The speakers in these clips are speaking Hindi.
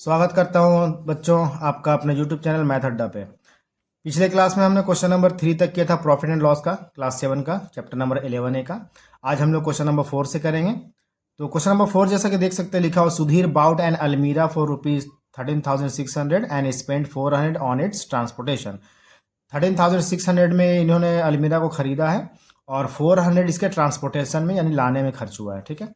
स्वागत करता हूँ बच्चों आपका अपने YouTube चैनल मैथ अड्डा पे। पिछले क्लास में हमने क्वेश्चन नंबर 3 तक किया था प्रॉफिट एंड लॉस का, क्लास 7 का, चैप्टर नंबर 11A का। आज हम लोग क्वेश्चन नंबर 4 से करेंगे। तो क्वेश्चन नंबर 4 जैसा कि देख सकते हैं, लिखा हुआ सुधीर बाउट एन अलमीरा for ₹13,600 and spend 400 on it's transportation. 13,600 में इन्होंने अलमीरा को खरीदा है और 400 इसके ट्रांसपोर्टेशन में यानी लाने में खर्च हुआ है। ठीक है,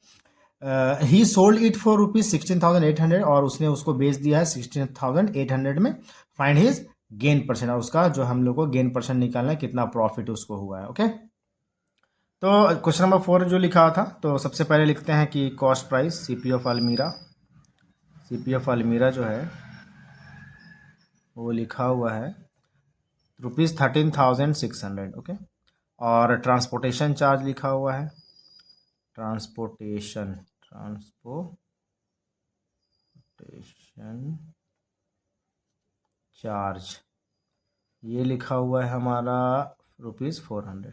ही सोल्ड इट फॉर ₹16,800 और उसने उसको बेच दिया है 16,800 में। फाइंड हिज गेन परसेंट, और उसका जो हम लोग को गेन परसेंट निकालना है, कितना प्रॉफिट उसको हुआ है। ओके, तो क्वेश्चन नंबर 4 जो लिखा था, तो सबसे पहले लिखते हैं कि कॉस्ट प्राइस सीपी ऑफ अलमीरा जो है वो लिखा हुआ है ₹13,600। ओके, और ट्रांसपोर्टेशन चार्ज लिखा हुआ है, ट्रांसपोर्टेशन चार्ज ये लिखा हुआ है हमारा ₹400।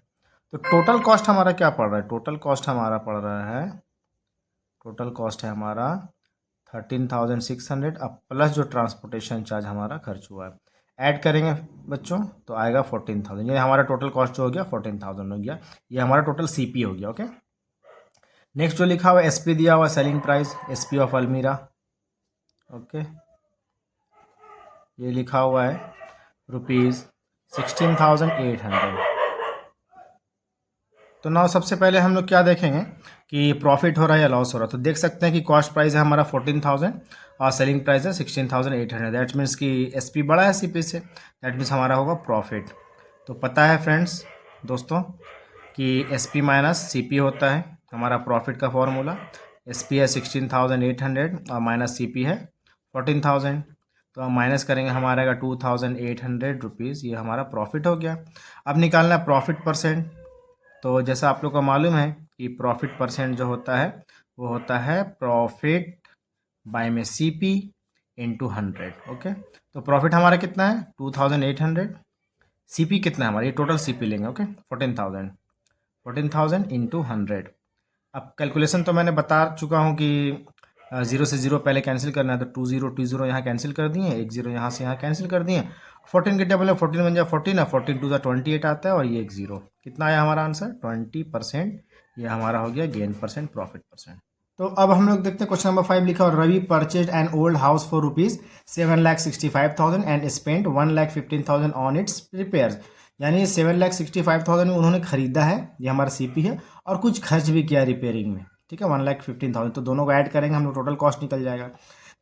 तो टोटल कॉस्ट हमारा क्या पड़ रहा है? टोटल कॉस्ट है हमारा 13,600 अब प्लस जो ट्रांसपोर्टेशन चार्ज हमारा खर्च हुआ है, ऐड करेंगे बच्चों तो आएगा 14,000। ये हमारा टोटल कॉस्ट जो हो गया 14,000 हो गया। ये हमारा टोटल सीपी हो गया। ओके, नेक्स्ट जो लिखा हुआ है एसपी दिया हुआ, सेलिंग प्राइस, एसपी ऑफ अलमीरा। ओके, ये लिखा हुआ है ₹16,800। तो नाउ सबसे पहले हम लोग क्या देखेंगे कि प्रॉफिट हो रहा है या लॉस हो रहा है। तो देख सकते हैं कि कॉस्ट प्राइस है हमारा 14,000 और सेलिंग प्राइस है 16,800। दैट मीन्स कि एसपी बड़ा है सीपी से, दैट मीन्स हमारा होगा प्रॉफिट। तो पता है फ्रेंड्स दोस्तों कि एसपी माइनस सीपी होता है हमारा प्रॉफिट का फॉर्मूला। एसपी है 16,800 और माइनस सीपी है 14,000। तो हम माइनस करेंगे, हमारा आएगा ₹2,800। ये हमारा प्रॉफिट हो गया। अब निकालना है प्रॉफिट परसेंट। तो जैसा आप लोग को मालूम है कि प्रॉफिट परसेंट जो होता है वो होता है प्रॉफिट बाय में सीपी इंटू 100। ओके, तो प्रॉफिट हमारा कितना है 2,800, सीपी कितना है हमारा, ये टोटल सीपी लेंगे। Okay, 14,000 into 100। अब कैलकुलेशन तो मैंने बता चुका हूँ कि 0 से 0 पहले कैंसिल करना है, तो 2 0 यहाँ कैंसिल कर दिए, 1 0 यहाँ से यहाँ कैंसिल कर दिए। 14 के टेबल में 14 बन जाए 14 है, 14 2 28 आता है और ये 1 0। कितना आया हमारा आंसर 20%। ये हमारा हो गया गेन परसेंट, प्रॉफिट परसेंट। तो अब हम लोग देखते हैं क्वेश्चन नंबर 5 लिखा और Ravi purchase an old house for ₹7,65,000 and spend 1,15,000 on its repairs. यानी 7,65,000 में उन्होंने खरीदा है, ये हमारा सीपी है, और कुछ खर्च भी किया रिपेयरिंग में। ठीक है, 1,15,000, तो दोनों को ऐड करेंगे हम लोग, टोटल कॉस्ट निकल जाएगा।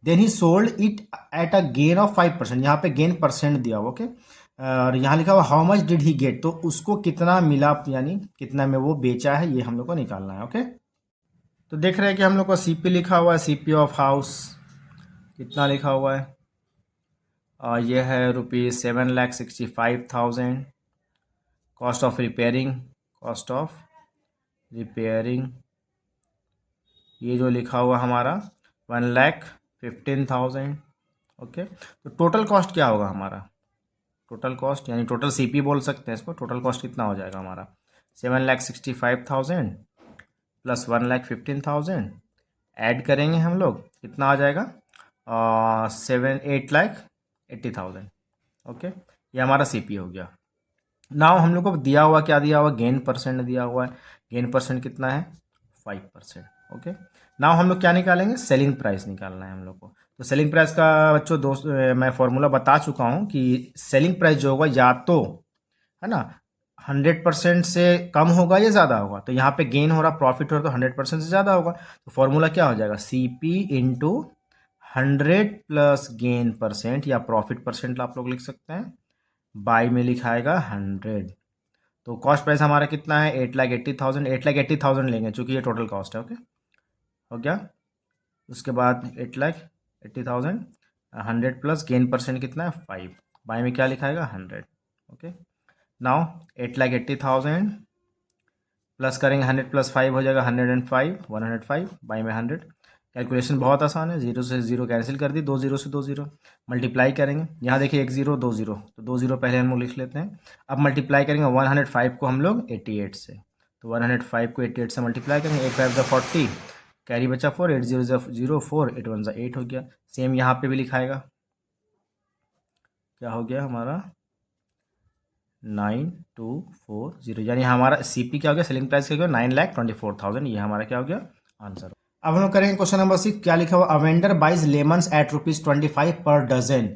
Then he sold it at a gain of 5%। यहाँ पे गेन परसेंट दिया हुआ। ओके, और यहाँ लिखा हुआ how much did he get, तो उसको कितना मिला, यानी कितना में वो बेचा है, ये हम लोग को निकालना है। ओके, तो देख रहे हैं कि हम लोग को सीपी लिखा हुआ है, सीपी ऑफ हाउस कितना लिखा हुआ है, और ये है ₹7,65,000। कॉस्ट ऑफ रिपेयरिंग ये जो लिखा हुआ हमारा 1,15,000। ओके, तो टोटल कॉस्ट क्या होगा हमारा, टोटल कॉस्ट यानी टोटल सीपी बोल सकते हैं इसको। टोटल कॉस्ट कितना हो जाएगा हमारा 7,65,000 प्लस 1,15,000, ऐड करेंगे हम लोग, कितना आ जाएगा 8,80,000। ओके, ये हमारा सीपी हो गया। नाउ हम लोग को दिया हुआ क्या दिया हुआ, गेन परसेंट दिया हुआ है। गेन परसेंट कितना है 5%। ओके, नाउ हम लोग क्या निकालेंगे, सेलिंग प्राइस निकालना है हम लोग को। तो सेलिंग प्राइस का बच्चों दोस्त मैं फॉर्मूला बता चुका हूँ कि सेलिंग प्राइस जो होगा या तो है ना 100% से कम होगा या ज़्यादा होगा। तो यहाँ पे गेन हो रहा, प्रॉफिट हो रहा, तो 100% से ज़्यादा होगा। तो फॉर्मूला क्या हो जाएगा, CP into 100 plus gain percent या प्रॉफिट परसेंट आप लोग लिख सकते हैं, बाई में लिखाएगा 100। तो कॉस्ट प्राइस हमारा कितना है 8,80,000। 8,80,000 लेंगे चूंकि ये टोटल कॉस्ट है। ओके, हो गया। उसके बाद 8,80,000, 100 प्लस गेन परसेंट कितना है 5, बाई में क्या लिखाएगा 100। ओके, नाउ 8,80,000 प्लस करेंगे 100 प्लस 5 हो जाएगा 105 बाई में 100। कैलकुलेशन बहुत आसान है, 0 से 0 कैंसिल कर दी, 2 0 से 2 0 मल्टीप्लाई करेंगे। यहाँ देखिए 1 0 2 0, तो 2 0 पहले हम लोग लिख लेते हैं। अब मल्टीप्लाई करेंगे 105 को हम लोग 88 से, तो 105 को 88 से मल्टीप्लाई करेंगे, 8 5 40, कैरी बचा 4, 8 0 0 4, 8 1 8 हो गया। सेम यहाँ पे भी लिखाएगा, क्या हो गया हमारा 9240, यानी हमारा सीपी क्या हो गया, सेलिंग प्राइस क्या हो गया 9,24,000। ये हमारा क्या हो गया आंसर। अब हम लोग करेंगे क्वेश्चन नंबर 6। क्या लिखा हुआ, a vendor buys lemons at ₹25 per dozen.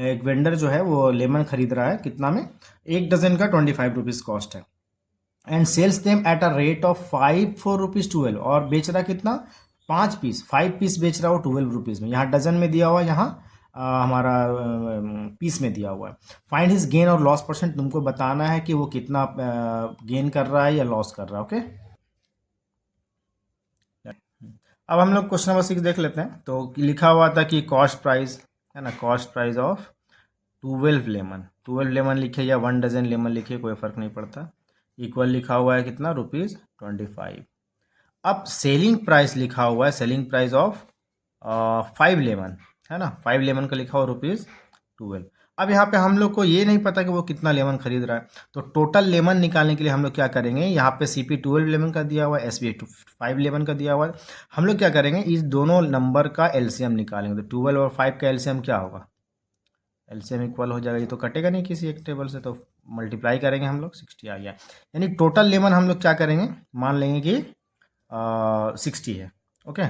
एक वेंडर जो है वो लेमन खरीद रहा है, कितना में, एक डजन का ₹25 कॉस्ट है, and sells them at a rate of 5 for ₹12, और बेच रहा कितना, 5 पीस बेच रहा हो ₹12 में। यहाँ डजन में दिया हुआ है, यहाँ हमारा पीस में दिया हुआ है। फाइंड हिज गेन और लॉस परसेंट, तुमको बताना है कि वो कितना गेन कर रहा है या लॉस कर रहा है। ओके, अब हम लोग क्वेश्चन नंबर 6 देख लेते हैं। तो लिखा हुआ था कि कॉस्ट प्राइस है ना, cost price of 12 lemon, 12 lemon लिखे या 1 डजन लेमन लिखे, कोई फ़र्क नहीं पड़ता, इक्वल लिखा हुआ है कितना, ₹25। अब सेलिंग प्राइस लिखा हुआ है, सेलिंग प्राइस ऑफ 5 लेमन है ना, 5 लेमन का लिखा हुआ ₹12। अब यहाँ पे हम लोग को ये नहीं पता कि वो कितना लेमन खरीद रहा है, तो टोटल लेमन निकालने के लिए हम लोग क्या करेंगे, यहाँ पे सीपी 12 लेमन का दिया हुआ है, एसपी 5 लेमन का दिया हुआ है। हम लोग क्या करेंगे, इस दोनों नंबर का एलसीएम निकालेंगे। तो 12 और 5 का एलसीएम क्या होगा, एलसीएम इक्वल हो जाएगा, ये तो कटेगा नहीं किसी एक टेबल से, तो मल्टीप्लाई करेंगे हम लोग, 60 आ गया। यानी टोटल लेमन हम लोग क्या करेंगे, मान लेंगे कि 60 है। Okay,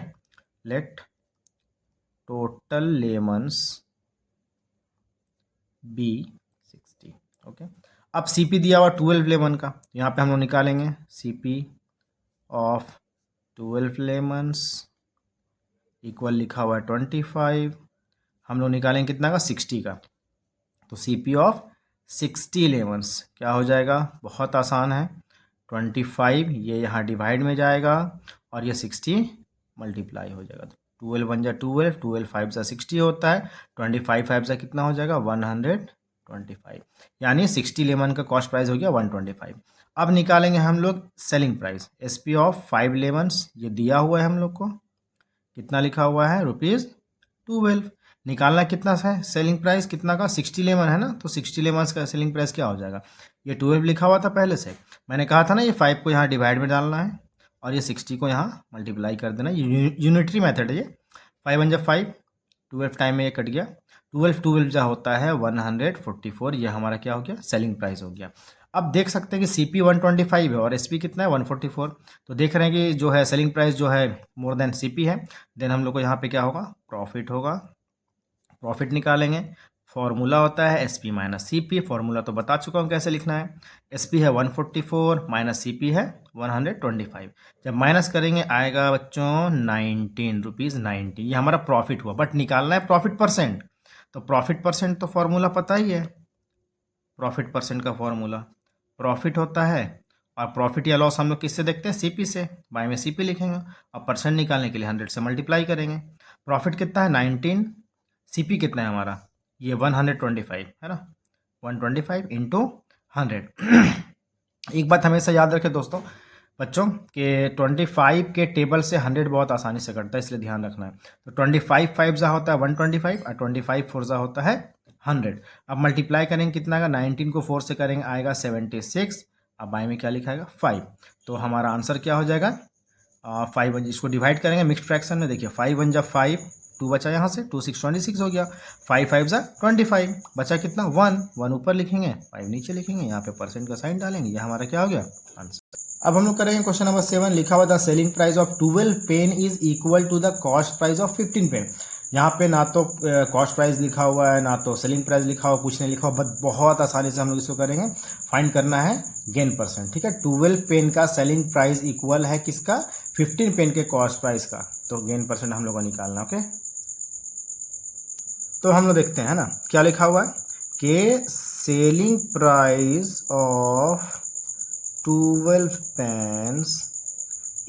let total lemons be 60। Okay, अब सीपी दिया हुआ 12 लेमन का, यहाँ पे हम लोग निकालेंगे सीपी ऑफ 12 लेमन्स इक्वल लिखा हुआ है 25, हम लोग निकालेंगे कितना का, 60 का। तो सीपी ऑफ 60 लेमन्स क्या हो जाएगा, बहुत आसान है, 25 ये यहाँ डिवाइड में जाएगा और ये 60 मल्टीप्लाई हो जाएगा। तो 12 1 जा 12, 12 5 जा 60 होता है, 25 5 जा कितना हो जाएगा 125, यानी 60 लेमन का कॉस्ट प्राइस हो गया 125। अब निकालेंगे हम लोग selling price, SP of 5 lemons, ये दिया हुआ है हम लोग को, कितना लिखा हुआ है ₹12। निकालना कितना है, सेलिंग प्राइस कितना का, 60 लेमन है ना, तो 60 लेमन का सेलिंग प्राइस क्या हो जाएगा, ये 12 लिखा हुआ था पहले से, मैंने कहा था ना ये 5 को यहाँ डिवाइड में डालना है और ये 60 को यहाँ मल्टीप्लाई कर देना, यूनिटरी मेथड है ये। 5 1 जा 5, 12 टाइम में ये कट गया, 12 जो होता है 144, ये हमारा क्या हो गया, सेलिंग प्राइस हो गया। अब देख सकते हैं कि सीपी 125 है और एसपी कितना है 144, तो देख रहे हैं कि जो है सेलिंग प्राइस जो है मोर देन सीपी है, देन हम लोग को यहाँ पे क्या होगा, प्रॉफिट होगा। प्रॉफिट निकालेंगे, फॉर्मूला होता है एसपी माइनस सीपी, फॉर्मूला तो बता चुका हूँ कैसे लिखना है, एसपी है 144 माइनस सीपी है 125, जब माइनस करेंगे आएगा बच्चों ₹19, ये हमारा प्रॉफिट हुआ, बट निकालना है प्रॉफिट परसेंट, तो प्रॉफिट परसेंट तो फॉर्मूला पता ही है, प्रॉफिट परसेंट का फॉर्मूला प्रॉफिट होता है, और प्रॉफिट या लॉस हम लोग किससे देखते हैं, सीपी से, बाय में सीपी लिखेंगे और परसेंट निकालने के लिए 100 से मल्टीप्लाई करेंगे। प्रॉफिट कितना है 19, सीपी कितना है हमारा, ये 125 है ना, 125 इंटू 100। एक बात हमेशा याद रखें दोस्तों बच्चों कि 25 के टेबल से 100 बहुत आसानी से कटता है, इसलिए ध्यान रखना है। तो 25 5 जा होता है 125 और 25 4 जा होता है 100। अब मल्टीप्लाई करेंगे कितना का, 19 को 4 से करेंगे आएगा 76, अब बाई में क्या लिखाएगा 5, तो हमारा आंसर क्या हो जाएगा 5, इसको डिवाइड करेंगे मिक्स्ड फ्रैक्शन में, देखिए 5 1 जा 5, 2 बचा यहाँ से, 2 6 26 हो गया, 5 5 जा 25, बचा कितना 1 ऊपर लिखेंगे 5 नीचे लिखेंगे, यहाँ पे परसेंट का साइन डालेंगे, ये हमारा क्या हो गया आंसर। अब हम लोग करेंगे क्वेश्चन नंबर 7। लिखा हुआ the selling price of 12 pen is equal to the cost price of 15 pen. यहाँ पे ना तो कॉस्ट प्राइस लिखा हुआ है ना तो सेलिंग प्राइस लिखा हुआ, कुछ नहीं लिखा हुआ, बट बहुत आसानी से हम लोग इसको करेंगे, फाइंड करना है गेन परसेंट। ठीक है, 12 पेन का सेलिंग प्राइस इक्वल है किसका, 15 पेन के कॉस्ट प्राइस का, तो गेन परसेंट हम लोग को निकालना। ओके, तो हम लोग देखते हैं, है ना, क्या लिखा हुआ है कि selling price of 12 pens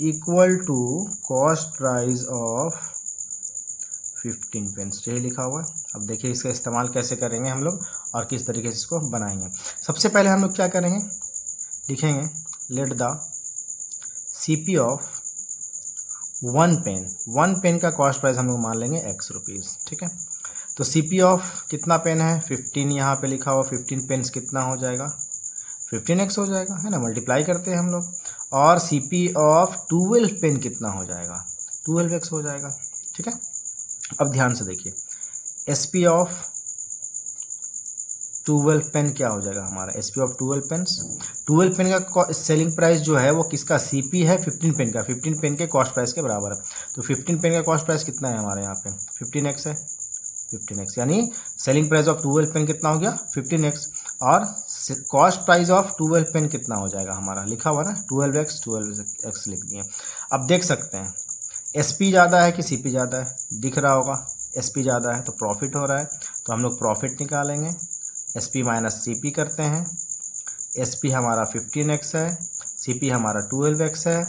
equal to cost price of 15 pens, यही लिखा हुआ है। अब देखिए इसका इस्तेमाल कैसे करेंगे हम लोग और किस तरीके से इसको बनाएंगे। सबसे पहले हम लोग क्या करेंगे, लिखेंगे let the CP of 1 pen का कॉस्ट प्राइस हम लोग मान लेंगे X रुपीज़। ठीक है, तो सीपी ऑफ कितना पेन है 15, यहाँ पे लिखा हुआ 15 पेन्स कितना हो जाएगा 15x हो जाएगा, है ना, मल्टीप्लाई करते हैं हम लोग, और सीपी ऑफ 12 पेन कितना हो जाएगा 12x हो जाएगा। ठीक है, अब ध्यान से देखिए, SP ऑफ 12 पेन क्या हो जाएगा हमारा, SP ऑफ 12 पेन्स, 12 पेन का सेलिंग प्राइस जो है वो किसका, CP है 15 पेन का, 15 पेन के कॉस्ट प्राइस के बराबर है। तो 15 पेन का कॉस्ट प्राइस कितना है हमारे यहाँ पे, 15x है, 15x, यानी सेलिंग प्राइस ऑफ 12 पेन कितना हो गया, 15x, और कॉस्ट प्राइस ऑफ 12 पेन कितना हो जाएगा हमारा, लिखा हुआ ना 12x लिख दिए। अब देख सकते हैं SP ज़्यादा है कि CP ज़्यादा है, दिख रहा होगा SP ज़्यादा है तो प्रॉफिट हो रहा है, तो हम लोग प्रॉफिट निकालेंगे, SP माइनस CP करते हैं, SP हमारा 15x है, CP हमारा 12x है,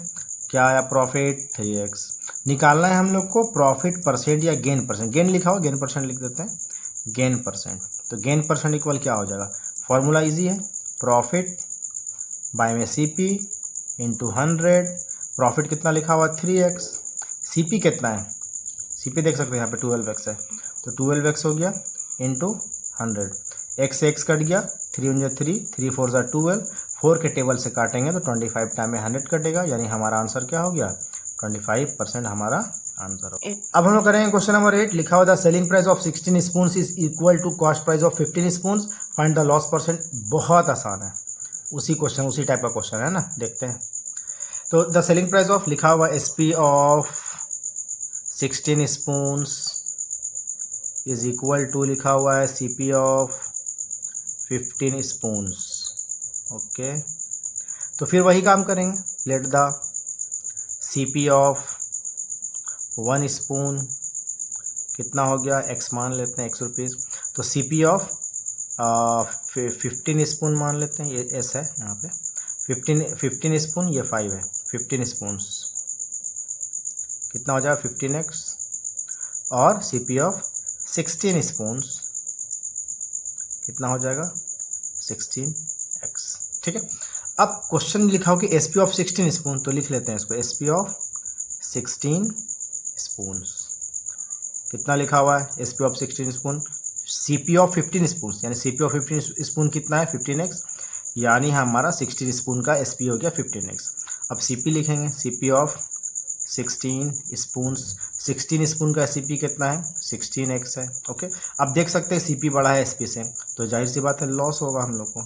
क्या आया प्रॉफिट 3x। निकालना है हम लोग को प्रॉफिट परसेंट या गेन परसेंट, गेन लिखा हो, गेन परसेंट लिख देते हैं, गेन परसेंट। तो गेन परसेंट इक्वल क्या हो जाएगा, फॉर्मूला इजी है, प्रॉफिट बाय में CP इंटू 100, प्रॉफिट कितना लिखा हुआ 3x, CP कितना है, CP देख सकते हैं यहाँ पे 12x है, तो 12x हो गया इंटू 100, x से x कट गया, 3 × 3, 3 4 ज़ा 12, 4 के टेबल से काटेंगे तो 25 टाइम में 100 कटेगा, यानी हमारा आंसर क्या हो गया 25% हमारा आंसर हो। अब हम लोग करेंगे क्वेश्चन नंबर 8, लिखा हुआ the selling price of 16 spoon is equal to cost price of 15 spoon, find the loss percent. बहुत आसान है, उसी क्वेश्चन उसी टाइप का क्वेश्चन है ना, देखते हैं। तो द सेलिंग प्राइस ऑफ लिखा हुआ SP of 16 spoons is equal to लिखा हुआ है CP ऑफ 15 स्पून्स। ओके, तो फिर वही काम करेंगे, let the CP of 1 spoon कितना हो गया, x मान लेते हैं, x रुपीज़, तो CP ऑफ 15 स्पून मान लेते हैं, ये S है यहाँ पे, 15 स्पून, ये 5 है, 15 स्पून्स कितना हो जाएगा 15x, और CP ऑफ 16 स्पून्स कितना हो जाएगा 16x। ठीक है, अब क्वेश्चन लिखा हो कि SP ऑफ 16 स्पून, तो लिख लेते हैं इसको, SP ऑफ 16 स्पून्स कितना लिखा हुआ है, SP of 16 spoon, CP of 15 spoon, यानी CP ऑफ 15 स्पून कितना है 15x, यानी हमारा 16 स्पून का SP हो गया 15x। अब CP लिखेंगे, CP ऑफ 16 स्पून्स, 16 स्पून का CP कितना है 16x है। ओके, अब देख सकते हैं CP बड़ा है SP से, तो जाहिर सी बात है लॉस होगा हम लोग को,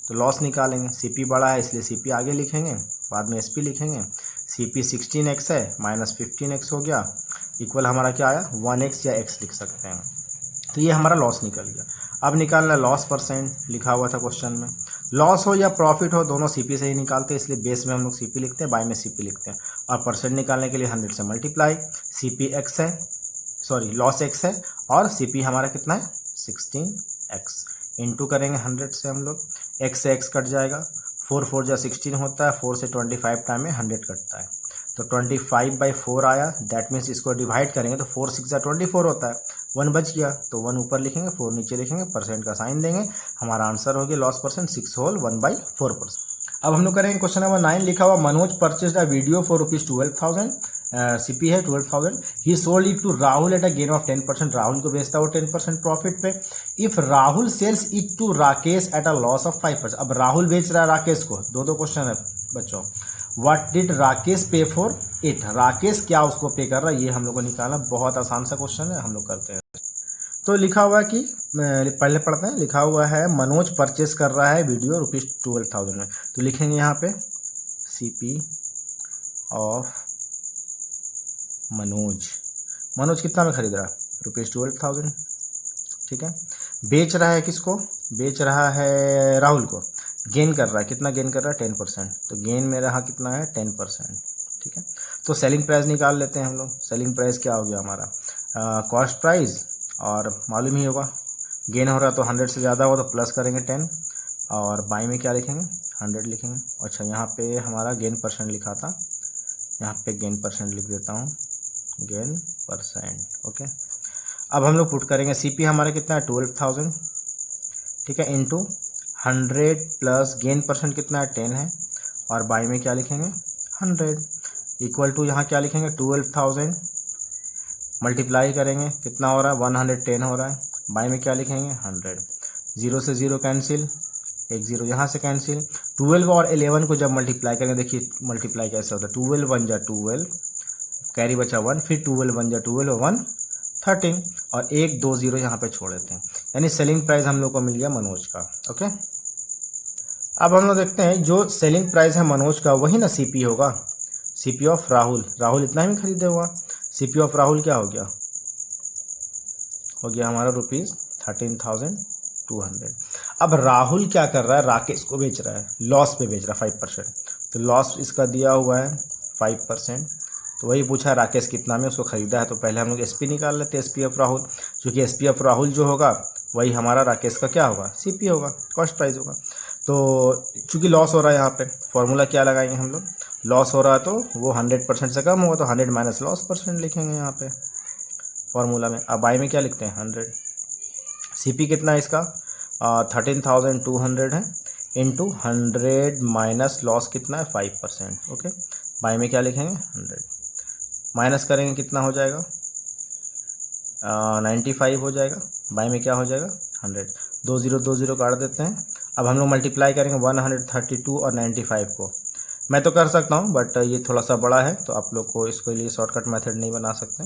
तो लॉस निकालेंगे, CP बड़ा है इसलिए CP आगे लिखेंगे, बाद में SP लिखेंगे, CP 16x है माइनस 15x हो गया, इक्वल हमारा क्या आया 1x या x लिख सकते हैं, तो ये हमारा लॉस निकल गया। अब निकालना लॉस परसेंट, लिखा हुआ था क्वेश्चन में, लॉस हो या प्रॉफिट हो दोनों CP से ही निकालते हैं, इसलिए बेस में हम लोग CP लिखते हैं, बाय में CP लिखते हैं, और परसेंट निकालने के लिए 100 से मल्टीप्लाई, CP x है, सॉरी लॉस x है, और CP हमारा कितना है 16x, इंटू करेंगे 100 से हम लोग, x से x कट जाएगा, 4 4 जा 16 होता है, 4 से 25 टाइम में 100 कटता है, तो 25/4 आया, दैट मीन्स इसको डिवाइड करेंगे तो 4 6 जा 24 होता है, 1 बच गया, तो 1 ऊपर लिखेंगे 4 नीचे लिखेंगे, परसेंट का साइन देंगे, हमारा आंसर हो गया लॉस परसेंट 6 होल 1/4%। अब हम लोग करेंगे क्वेश्चन नंबर 9, लिखा हुआ Manoj purchased a video for ₹12,000, CP है 12,000, he sold it to Rahul at a gain of 10%, Rahul को बेचता वो 10% प्रॉफिट पे। If Rahul sells it to Rakesh at a loss of 5%, अब राहुल बेच रहा है राकेश को, दो क्वेश्चन है बच्चों, व्हाट डिड राकेश पे फॉर इट, राकेश क्या उसको पे कर रहा है, ये हम लोग को निकालना, बहुत आसान सा क्वेश्चन है, हम लोग करते हैं। तो लिखा हुआ है कि पहले पढ़ते हैं, लिखा हुआ है मनोज परचेस कर रहा है वीडियो ₹12,000 में, तो लिखेंगे यहाँ पे CP ऑफ मनोज, मनोज कितना में खरीद रहा है ₹12,000। ठीक है, बेच रहा है किसको, बेच रहा है राहुल को, गेन कर रहा है, कितना गेन कर रहा है 10%, तो गेन में रहा कितना है 10%। ठीक है, तो सेलिंग प्राइस निकाल लेते हैं हम लोग, सेलिंग प्राइस क्या हो गया हमारा कॉस्ट प्राइस, और मालूम ही होगा गेन हो रहा तो 100 से ज़्यादा हो तो प्लस करेंगे 10, और बाई में क्या लिखेंगे 100 लिखेंगे। अच्छा, यहाँ पे हमारा गेन परसेंट लिखा था, यहाँ पे गेन परसेंट लिख देता हूँ, गेन परसेंट। ओके, अब हम लोग पुट करेंगे CP हमारा कितना है 12,000, ठीक है, इंटू 100 प्लस गेन परसेंट कितना है 10 है, और बाई में क्या लिखेंगे 100, इक्वल टू यहाँ क्या लिखेंगे 12,000 मल्टीप्लाई करेंगे कितना हो रहा है 110 हो रहा है, बाई में क्या लिखेंगे 100, 0 से 0 कैंसिल, एक 0 यहाँ से कैंसिल, 12 और 11 को जब मल्टीप्लाई करेंगे, देखिए मल्टीप्लाई कैसे होता है, 12 1 जा 12, कैरी बचा 1, फिर 12 1 जा 12 1 13 और 1 2 0 यहाँ पे छोड़ देते हैं, यानी सेलिंग प्राइस हम लोग को मिल गया मनोज का। ओके, अब हम लोग देखते हैं जो सेलिंग प्राइस है मनोज का वही ना सीपी होगा, सीपी ऑफ राहुल, राहुल इतना ही खरीदे हुआ, सीपी ऑफ राहुल क्या हो गया हमारा ₹13,200। अब राहुल क्या कर रहा है, राकेश को बेच रहा है, लॉस पे बेच रहा है 5%, तो लॉस इसका दिया हुआ है 5%, तो वही पूछा है राकेश कितना में उसको खरीदा है, तो पहले हम लोग एसपी निकाल लेते हैं, एसपी ऑफ राहुल, क्योंकि एसपी ऑफ राहुल जो होगा वही हमारा राकेश का क्या होगा, सीपी होगा, कॉस्ट प्राइस होगा। तो चूंकि लॉस हो रहा है यहाँ पे, फॉर्मूला क्या लगाएंगे हम लोग, लॉस हो रहा है तो वो 100% से कम होगा, तो 100 माइनस लॉस परसेंट लिखेंगे यहाँ पे फॉर्मूला में। अब बाई में क्या लिखते हैं 100, सीपी कितना है इसका 13,200 है, इंटू 100 माइनस लॉस कितना है 5%। ओके, बाई में क्या लिखेंगे 100, माइनस करेंगे कितना हो जाएगा 95 हो जाएगा, बाई में क्या हो जाएगा 100, 2 0 काट देते हैं। अब हम लोग मल्टीप्लाई करेंगे 132 और 95 को, मैं तो कर सकता हूँ बट ये थोड़ा सा बड़ा है तो आप लोग को इसके लिए शॉर्टकट मेथड नहीं बना सकते,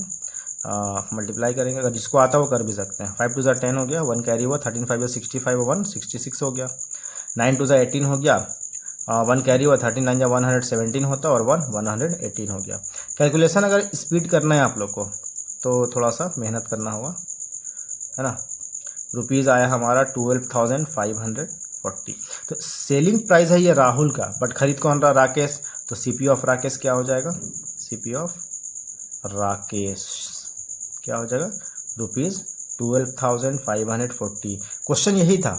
मल्टीप्लाई करेंगे, अगर जिसको आता है वो कर भी सकते हैं। 5 2 ज़ा 10 हो गया, 1 कैरी हुआ, 13 5 65 1 66 हो गया, 9 2 ज़ा 18 हो गया, 1 कैरी हुआ, 13 9 ज़ा 117 होता और 1 118 हो गया। कैलकुलेशन अगर स्पीड करना है आप लोग को तो थोड़ा सा मेहनत करना होगा, है ना। रुपीज़ आया हमारा 12,540, तो सेलिंग प्राइस है ये राहुल का, बट खरीद कौन रहा, राकेश, तो सीपी ऑफ राकेश क्या हो जाएगा, सीपी ऑफ राकेश क्या हो जाएगा ₹12,540। क्वेश्चन यही था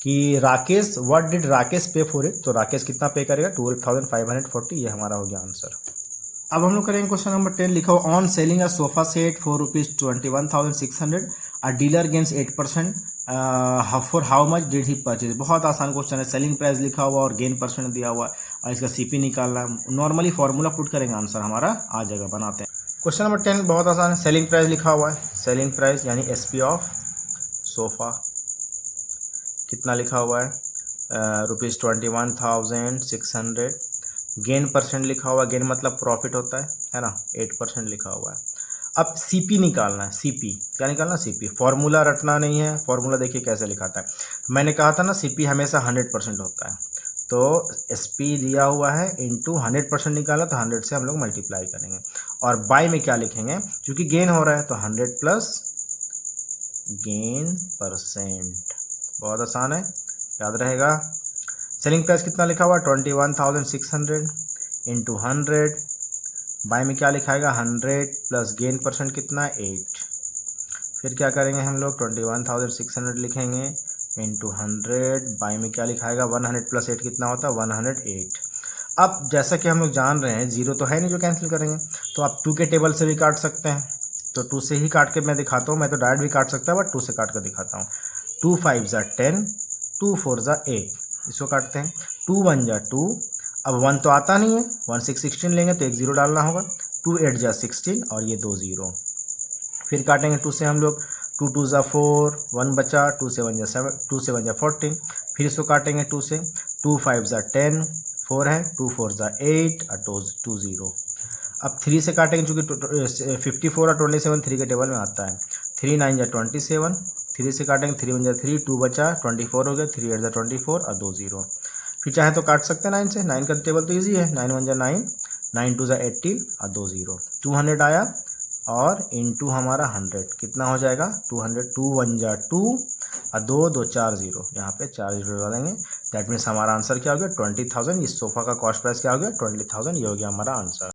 कि राकेश, व्हाट डिड राकेश पे फॉर इट, तो राकेश कितना पे करेगा 12,540, ये हमारा हो गया आंसर। अब हम लोग करेंगे क्वेश्चन नंबर 10, लिखा हुआ on selling a sofa set for ₹21,600 a dealer gains 8%, for how much did he purchase. बहुत आसान क्वेश्चन है, सेलिंग प्राइस लिखा हुआ और गेन परसेंट दिया हुआ और इसका सीपी निकालना है, नॉर्मली फॉर्मूला पुट करेंगे आंसर हमारा आ जाएगा। बनाते हैं क्वेश्चन नंबर 10, बहुत आसान है, सेलिंग प्राइस लिखा हुआ है, सेलिंग प्राइस यानी एसपी ऑफ सोफा कितना लिखा हुआ है ₹21,600, गेन परसेंट लिखा हुआ है, गेन मतलब प्रॉफिट होता है ना, 8% लिखा हुआ है। अब सीपी निकालना है, सीपी क्या निकालना, सीपी, फॉर्मूला रटना नहीं है, फॉर्मूला देखिए कैसे लिखाता है, मैंने कहा था ना सीपी हमेशा 100% होता है, तो एसपी दिया हुआ है इंटू 100% निकाला तो 100 से हम लोग मल्टीप्लाई करेंगे, और बाई में क्या लिखेंगे, क्योंकि गेन हो रहा है तो 100 प्लस गेन परसेंट, बहुत आसान है, याद रहेगा। सेलिंग प्राइस कितना लिखा हुआ 21,600 इंटू 100, बाय में क्या लिखाएगा 100 प्लस गेन परसेंट कितना 8, फिर क्या करेंगे हम लोग 21,600 लिखेंगे इंटू 100, बाय में क्या लिखाएगा 100 प्लस 8 कितना होता है 108। अब जैसा कि हम लोग जान रहे हैं जीरो तो है नहीं जो कैंसिल करेंगे, तो आप 2 के टेबल से भी काट सकते हैं, तो 2 से ही काट के मैं दिखाता हूँ, मैं तो डायरेक्ट भी काट सकता हूँ बट 2 से काट कर दिखाता हूँ। 2 5 ज़ा 10, 2 4 ज़ा 8, इसको काटते हैं, 2 1 ज़ा 2, अब 1 तो आता नहीं है, 1 6 16 लेंगे तो एक 0 डालना होगा, 2 8 ज़ा 16 और ये 2 0, फिर काटेंगे 2 से हम लोग, 2 2 ज़ा 4, 1 बचा, 2 7 ज़ा 7, 2 7 ज़ा 14, फिर इसको काटेंगे 2 से, 2 5 ज़ा 10, 4 है, 2 4 ज़ा 8 और 2 0। अब 3 से काटेंगे चूँकि 54 और 27 3 के टेबल में आता है, 3 9 ज़ा 27, 3 से काटेंगे 3 1 ज़ा 3, 2 बचा, 24 हो गया, 3 8 ज़ा 24 और 2 0, फिर चाहे तो काट सकते हैं 9 से, 9 का टेबल तो ईजी है, 9 1 ज़ा 9, 9 2 ज़ा 18 और 2 0, 200 आया और इंटू हमारा 100 कितना हो जाएगा 200, 2 1 ज़ा 2 और 2 2 4 0, यहाँ पे 4 0 डालेंगे, दैट मीन्स हमारा आंसर क्या हो गया 20,000। इस सोफा का कॉस्ट प्राइस क्या हो गया 20,000, ये हो गया हमारा आंसर।